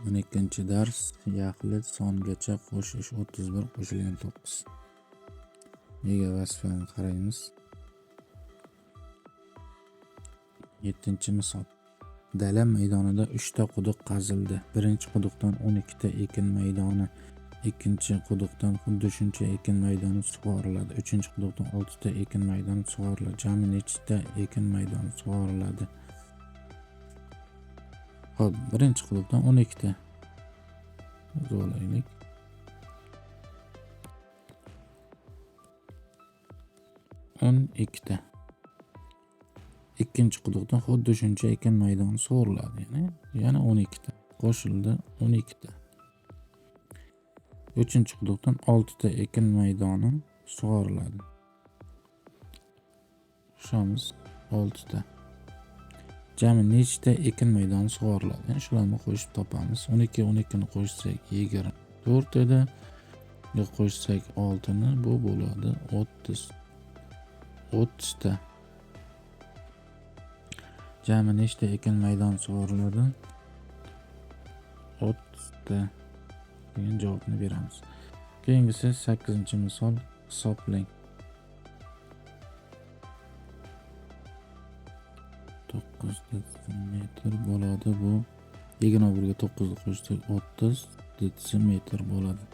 12 dars yaxlit songacha qo'shish 31 qo'shilgan 9. Ega vasfini qaraymiz. 7-misol. Dala maydonida 3 ta quduq qazildi. Birinchi quduqdan 12 ta ekin maydoni, ikkinchi quduqdan xuddi shuncha ekin maydoni sug'oriladi. Uchinchi quduqdan 6 ta ekin maydoni sug'oriladi. Jami nechta ekin maydoni sug'oriladi? Xo'p, birinchi quduqdan 12 ta. Yozaylik. 12 ta. Ikkinchi quduqdan xuddi shuncha ekin maydoni sug'oriladi, yana 12 ta. Qo'shildi 12 ta. Uchinchi quduqdan 6 ta ekin maydoni sug'oriladi. Qo'shamiz 6 ta. Jami nechta ekin maydoni sug'oriladi? Shularni qo'shib topamiz. 12 ni qo'shsak 24 edi. Qo'shsak 6 ni bu bo'ladi 30. 30 ta. Jami nechta ekin maydoni sug'oriladi? 30 ta degan javobni beramiz. Keyingisi 8-misol hisoblang. 9 detsimetr bo'ladi bu. 21 ga 9 ni qo'shsak 30 detsimetr bo'ladi.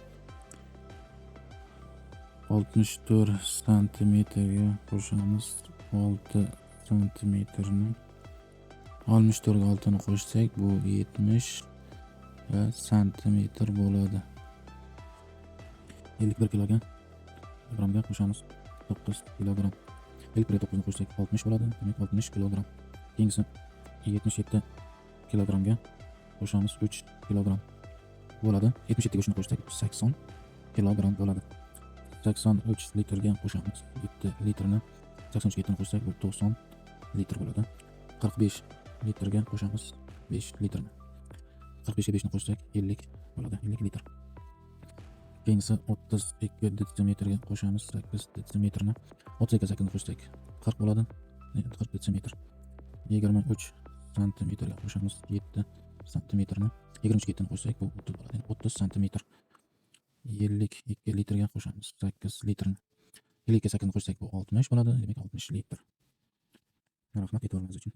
64 santimetrga qo'shamiz 6 santimetrni. 64 ga 6 ni qo'shsak bu 70 santimetr bo'ladi. 51 kilogramga qo'shamiz 9 kilogram. 51 ga 9 ni qo'shsak 60 bo'ladi. Demak 60 kilogram. Keyingisi 77 kilogramga qo'shamiz 3 kilogram bo'ladi. 77 ga shuni qo'shsak 80 kilogram bo'ladi. 83 litrga qo'shamiz 7 litrni. 83 ga 7 ni qo'shsak bu 90 litr bo'ladi. 45 litrga qo'shamiz 5 litrni. 45 ga 5 ni qo'shsak 50 bo'ladi. 50 litr. Keyingisi 32 detsimetrga qo'shamiz 8 detsimetrni. 32 ga 8 ni qo'shsak 40 bo'ladi. 40 detsimetr. 23 santimetrga qo'shamiz 7 santimetrni. 23 ga 7 ni qo'shsak bu 30 bo'ladi. 30 santimetr. 52 litrga qo'shamiz 8 litrni. 52 ga 8 ni qo'shsak bu 60 bo'ladi. Demak 60 litr. Rahmat e'tiboringiz uchun.